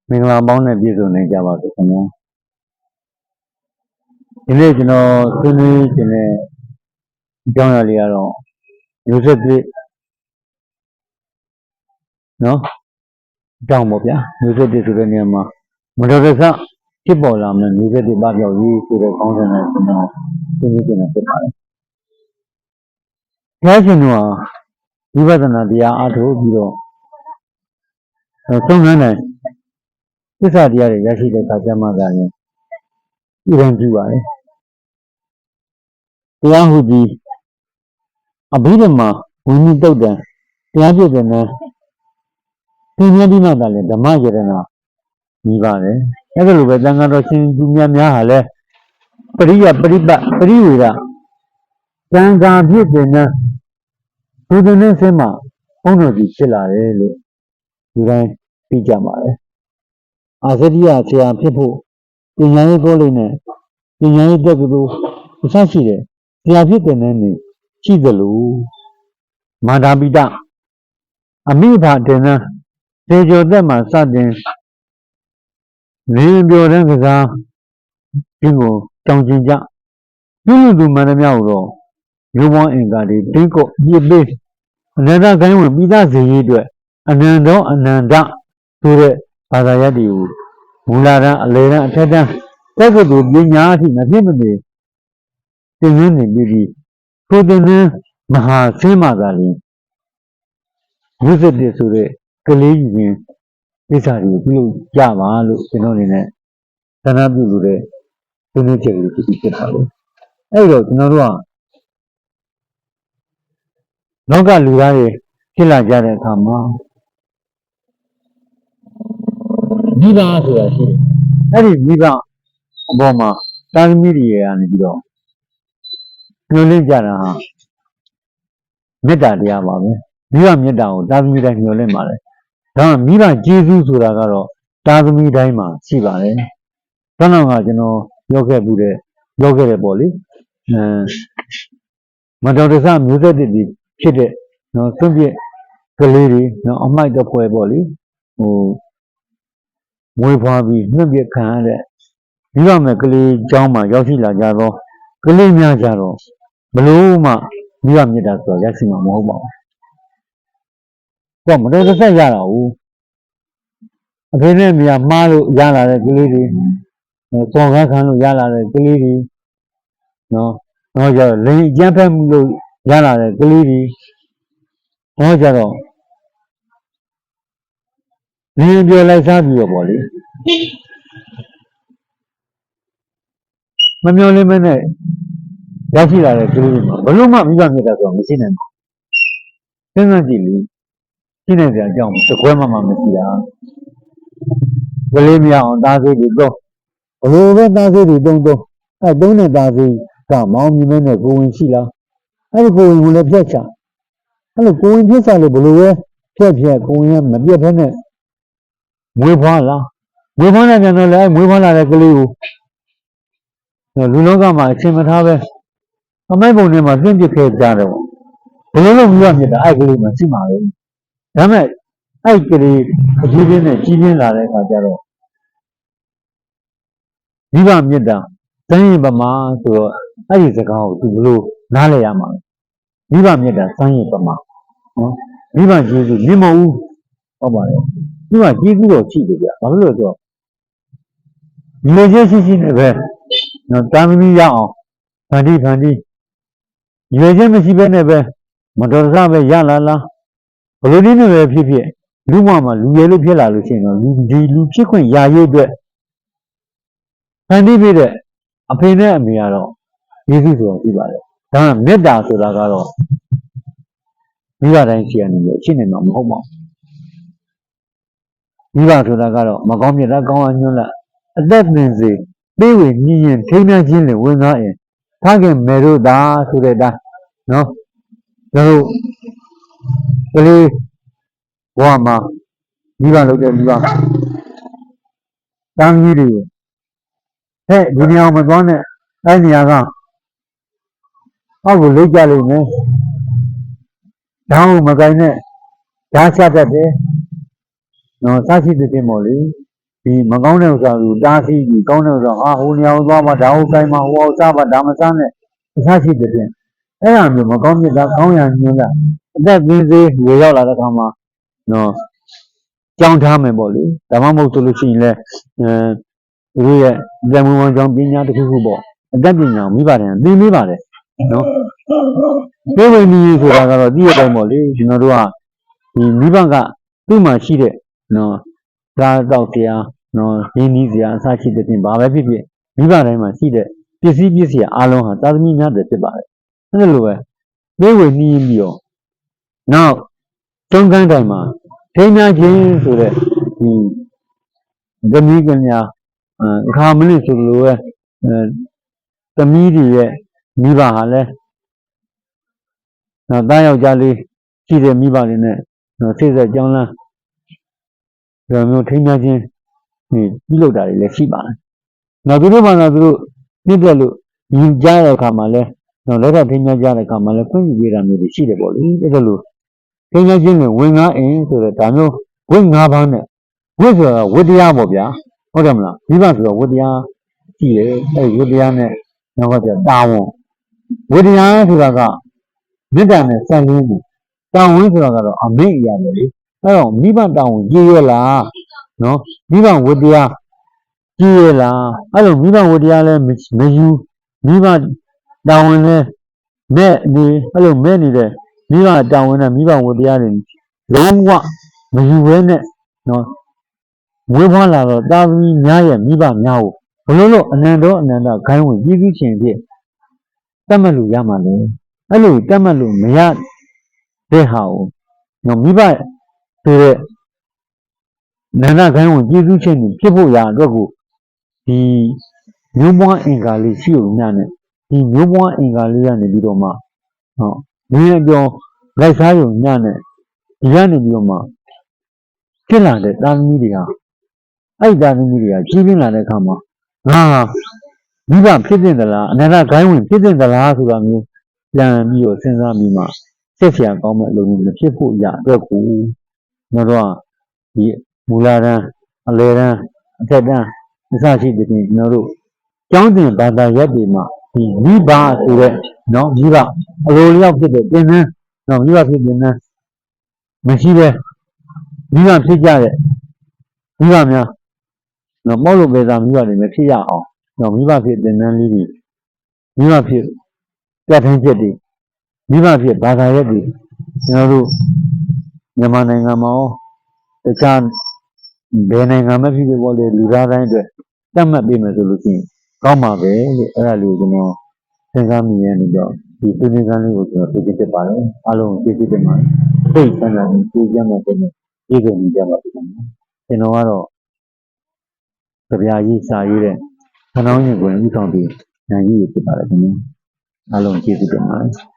မင်္ဂလာပေါင်းနဲ့ပြည့်စုံနေကြပါစေခင်ဗျာဒီနေ့ကျွန်တော်ဆွေးနွေးခြင်းနဲ့အကြောင်းအရာလေးကတော့မျိုးဆက်သစ်နော်အကြောင်းပေါ့ဗျာမျိုးဆက်သစ်ဆိုတဲ့နေရာမှာမတော်တဆဖြစ်ပေါ်လာမယ့်မျိုးဆက်သစ်ပပျောက်ရေးဆိုတဲ့ခေါင်းစဉ်နဲ့ကျွန်တော်ဆွေးနွေးခြင်းနဲ့ဖြစ်ပါတယ်ဘုရားရှင်တို့ဟာဝိပဿနာတရားအားထုတ်ပြီးတော့သုံးနှန်းနိုင်သစ္စာတရားတွေရရှိတဲ့အခါကျမှသာရင်ဥပ္ပံပြုပါတယ်တရားဟုသည်အဘိဓမ္မာဝိနည်းတုတ်တံတရားပြည့်တဲ့နဲ့သင်္မြတ်ဒီမှသာလေဓမ္မယရဏညီပါတယ်အဲ့ဒါလိုပဲသံဃာတော်ရှင်သူများဟာလည်းပရိယပရိပတ်ပရိဝေဒသံဃာပြည့်တဲ့နဲ့သူတို့နဲ့ဆင်းမှာဘုန်းတော်ကြီးဖြစ်လာတယ်လို့ဒီတိုင်းသိကြပါတယ်အာသတိယဆရာဖြစ်ဖို့ပညာရေးကောလိပ်နဲ့ပညာရေးတက္ကသိုလ်အစရှိတဲ့ဆရာဖြစ်တဲ့နဲ့ရှိသလိုမာတာပိတအမိဖတင်နဲ့သေကျော်သက်မှာစတင်နေပြော်တဲ့ကစားဒီကိုတောင်ကျင်ကြပြုလူသူမှန်သမျှကိုတော့ရုပ်ဝန်းအင်္ဂါတွေတင်းကော့ပြစ်ပေးအနန္တကိုင်းဝင်ပြီးသားစေရေးအတွက်အနန္တောအနန္တဆိုတဲ့ဘာသာရပ်တွေကိုမူလာတန်းအလေတန်းအထက်တန်းတက္ကသိုလ်ပညာအထိမဖြစ်မနေသင်ရင်းနေပြီးထိုသင်ရင်းမဟာဆင်းမှသာလျှင်ဝိသတိဆိုတဲ့ကလေးကြီးချင်းကိစ္စတွေကိုပြုလုပ်ကြပါလို့ကျွန်တော်အနေနဲ့သနာပြုလို့တဲ့ဆွေးနွေးချက်တွေဖြစ်တာလို့အဲ့တော့ကျွန်တော်တို့ကလောကလူသားတွေဖြစ်လာကြတဲ့အခါမှာမိဘဆိုတာရှိတယ်အဲ့ဒီမိဘအပေါ်မှာတာသမီတွေကနေပြီးတော့ညှို့လင့်ကြတာဟာမေတ္တာတရားပါပဲမိဘမေတ္တာကိုတာသမီတိုင်းညှို့လင့်ပါတယ်ဒါမှမိဘကျေးဇူးဆိုတာကတော့တာသမီတိုင်းမှာရှိပါတယ်ခဏကကျွန်တော်ပြောခဲ့တယ်ပေါ့လေမတော်တဆမျိုးဆက်တွေဖြစ်တဲ့နော်သွန့်ပြက်ကလေးတွေနော်အမိုက်တစ်ဖွဲပေါ့လေမွေးဖွားပြီးနှုတ်ပြခံရတဲ့မိဘမဲ့ကလေးเจ้าမှာရောက်ရှိလာကြတော့ကလေးများကြတော့ဘလို့မှမိဘမေတ္တာဆိုရရှိမှာမဟုတ်ပါဘူး။တော့မတော်တဆရတာဟုတ်အဖေနဲ့မိမှားလို့ရလာတဲ့ကလေးတွေစော်ကားခံလို့ရလာတဲ့ကလေးတွေနော်ကြတော့လိန်အကျန်းဖက်မှုလို့ရလာတဲ့ကလေးတွေကြတော့လင်းပြောလိုက်စားပြီးတော့ပေါ့လေမမျောလင်းမနဲ့ရရှိလာတဲ့ကလေးတွေမှာဘလို့မှမိဘမေတ္တာဆိုတာမရှိနိုင်ဘူးစဉ်းစားကြည့်လေရှိနေတဲ့အကြောင်းတကွဲမှမရှိတာကလေးမရအောင်သားစိတ်တွေတော့ဘလို့ပဲသားစိတ်တွေတုံးသုံးတဲ့သားစိတ်ကမောင်းမြင်းနဲ့ကိုဝင်ရှိလားအဲ့ဒီကိုဝင်ကိုလည်းဖြတ်ချအဲ့လိုကိုဝင်ဖြတ်ချလို့ဘလို့ပဲဖြတ်ကိုဝင်ကမပြတ်ဖက်နဲ့မွေးဖွားလားမွေးဖွားတဲ့ပြန်တော့လည်းမွေးဖွားလာတဲ့ကလေးကိုလူလောကမှာအချိန်မထားပဲအမိုက်ပုံတွေမှာပြင့်ပြခဲ့ကြတယ်ဘယ်လိုလုပ်ပြီးရမြစ်တာအဲ့ကလေးမှရှိမှာပဲဒါမဲ့အဲ့ကလေးအကြီးချင်းနဲ့ကြီးပြင်းလာတဲ့အခါကျတော့မိဘမြစ်တာသံရင်ပမာဆိုတော့အဲ့ဒီစကားကိုသူဘလို့နားလည်ရမှာမိဘမြစ်တာသံရင်ပမာနော်မိဘကျေးဇူးမြင်မဟုတ်ဟုတ်ပါတယ်မိဘကျေးဇူးတော့ရှိတယ်ဗျဘာလို့လဲဆိုတော့လူချင်းရှိနေပဲနော်တာမီးရအောင်ဖန်တီးရွေချင်းမရှိဘဲနဲ့ပဲမတော်တဆပဲရလာလားဘလို့နည်းနဲ့ပဲဖြစ်လူမှလူရဲလို့ဖြစ်လာလို့ရှိရင်တော့လူဖြစ်ခွင့်ရရေးအတွက်ဖန်တီးပြီးတဲ့အဖေနဲ့အမေကတော့ယေရှုဆိုတာရှိပါတယ်ဒါကမေတ္တာဆိုတာကတော့မိဘတိုင်းရှိရနေလို့ရှိနေမှာမဟုတ်ပါဘူးမိဘဆိုတာကတော့မကောင်းမြတ်တာကောင်းအောင်ညွှန်းလိုက်အသက်သင်စေပေးဝေညင်ရင်ထိမ်းမြခြင်းနဲ့ဝင်သွားရင်ဖခင်မေတို့သာဆိုတဲ့အတိုင်းနော်တို့ကလေးဘဝမှာမိဘလုပ်တဲ့မိဘတန်းကြီးတွေဟဲ့ဒီနေရာမသွားနဲ့အဲ့နေရာကအောက်ကိုလိမ့်ကြလိမ့်မယ်ဓာတ်ကိုမကိုင်းနဲ့ဓာတ်ချတတ်တယ်နော်စရှိတဲ့ပြင်ပေါ့လေ ဒီမကောင်းတဲ့ဥစ္စာကိုတားဆီးပြီးကောင်းတဲ့ဥစ္စာဟိုနေရာကိုသွားပါဒါဟုတ်တိုင်းမှာဟိုအောင်စားပါဒါမစားနဲ့အစားရှိတဲ့ဖြင့်အဲ့ဒါမျိုးမကောင်းမြတ်တာကောင်းရညွှန်းတာအသက်သေးသေးရေရောက်လာတဲ့အခါမှာနော်ကြောင်းထားမယ်ပေါ့လေဒါမှမဟုတ်ဆိုလို့ရှိရင်လည်းသူတို့ရဲ့ဇမန်ကြောင့်ပညာတစ်ခုခုပေါ့အတတ်ပညာမိပါတယ်သင်ပေးပါတယ်နော်ပြေဝိနည်းဆိုတာကတော့ဒီအတိုင်းပေါ့လေကျွန်တော်တို့ကဒီမိဘကသူ့မှာရှိတဲ့နော်ဒါတော့တရားနော်ရင်းနှီးစရာအစရှိတဲ့ပြင်ဘာပဲဖြစ်ဖြစ်မိဘတိုင်းမှာရှိတဲ့ပစ္စည်းအားလုံးဟာသာသမီများတွေဖြစ်ပါတယ်အဲ့လိုပဲပြေဝိနည်းပြီးတော့နောက်တုံးကန်းတိုင်းမှာထိန်းများခြင်းဆိုတဲ့ဒီသမီးကညာအခါမနစ်ဆိုလိုပဲသမီးတွေရဲ့မိဘဟာလည်းနော်တားယောက်ျားလေးရှိတဲ့မိဘတွေနဲ့နော်စိတ်ဆက်ကြောင်းလန်းဒါမျိုးထိန်းများခြင်းပြုလုပ်တာတွေလည်းရှိပါတယ်။နောက်သူတို့ဘာသာသူတို့နှစ်သက်လို့ယူကြတဲ့အခါမှာလည်းနော်လက်ထပ်ထိန်းများကြတဲ့အခါမှာလည်းခွင့်ပြုပေးတာမျိုးတွေရှိတယ်ပေါ့လေ။အဲ့ဒါလို့ထိန်းများခြင်းနဲ့ဝင်ငါအင်းဆိုတဲ့ဒါမျိုးဝိငါးပါးနဲ့ဝိဆိုတာဝိတရားပေါ့ဗျာ။ဟုတ်တယ်မလား။မိဘဆိုတော့ဝိတရားရှိတယ်။အဲ့ဝိတရားနဲ့နောက်ကတာဝန်ဝိတရားဆိုတာကမေတ္တာနဲ့စံလင်းတယ်တာဝန်ဆိုတာကတော့အမိတ်အရာပဲလေအဲ့တော့မိဘတာဝန်ကြည်ရလားနော်မိဘဝတ္တရားကြည်ရလားအဲ့လိုမိဘဝတ္တရားလည်းမယူမိဘတာဝန်လည်းမဲ့နေအဲ့လိုမဲ့နေတဲ့မိဘတာဝန်နဲ့မိဘဝတ္တရားတွေလုံးဝမယူဘဲနဲ့နော်ဝေးဖွားလာတော့တာသမီများရဲ့မိဘများကိုဘလို့လို့အနန္တအနန္တခိုင်းဝင်ပြည်သူရှင်ဖြစ်တတ်မှတ်လို့ရမှာလေအဲ့လိုတတ်မှတ်လို့မရတဲ့ဟာကိုနော်မိဘဆိုတဲ့နန္ဒခိုင်းဝင်ပြည်သူချင်းဖြစ်ဖို့ရာအတွက်ကိုဒီမျိုးပွားအင်္ဂါလေးရှိုံများနဲ့ဒီမျိုးပွားအင်္ဂါလေးကနေပြီးတော့မှဟောဒီအကျော်လိုက်စားရုံညနဲ့ဒီကနေပြီးတော့မှဖြစ်လာတဲ့တာသမီတွေဟာအဲ့တာသမီတွေကကြီးပြင်းလာတဲ့အခါမှာငါမိဘဖြစ်တဲ့သလားအနန္တခိုင်းဝင်ဖြစ်တဲ့သလားဆိုတာမျိုးပြန်ပြီးတော့စဉ်းစားပြီးမှဆက်ဆံကောင်းမဲ့အလုပ်မျိုးဖြစ်ဖို့ရအတွက်ကိုကျွန်တော်တို့ကဒီမူလတန်းအလယ်တန်းအထက်တန်းအစရှိတဲ့ပြင်ကျွန်တော်တို့ကျောင်းတင်ဘာသာရပ်တွေမှာဒီမိဘဆိုတဲ့နော်မိဘအလိုလျောက်ဖြစ်တဲ့ပြင်နှန်းနော်မိဘဖြစ်ပြင်နှန်းမရှိပဲမိဘဖြစ်ကြတဲ့မိဘများနော်ပေါ့လို့ပဲသာမိဘတွေမဖြစ်ရအောင်နော်မိဘဖြစ်ပြင်နှန်းလေးတွေမိဘဖြစ်ပြဋ္ဌာန်းချက်တွေမိဘဖြစ်ဘာသာရပ်တွေကျွန်တော်တို့မြန်မာနိုင်ငံမှာတခြားဘယ်နိုင်ငံမှဖြစ်ဖြစ်ပေါ့လေလူသားတိုင်းအတွက်တတ်မှတ်ပေးမယ်ဆိုလို့ရှိရင်ကောင်းပါပဲလို့အဲ့ဒါလေးကိုကျွန်တော်စဉ်းစားမိရနေတော့ဒီသူနေကန်းလေးကိုကျွန်တော်သိဖြစ်ပါတယ်အားလုံးသိဖြစ်တယ်မှာသိဆန္ဒနဲ့ကြိုးကြမ်းမှတဲ့ဒီကုန်းကြီးကြပါပြီကျွန်တော်ကတော့ကြပြာကြီးစာရေးတဲ့ခဏောင်းရင်ကိုဥဆောင်ပြီးညာကြီးဖြစ်ပါတယ်ခင်ဗျာအားလုံးကျေးဇူးတင်ပါတယ်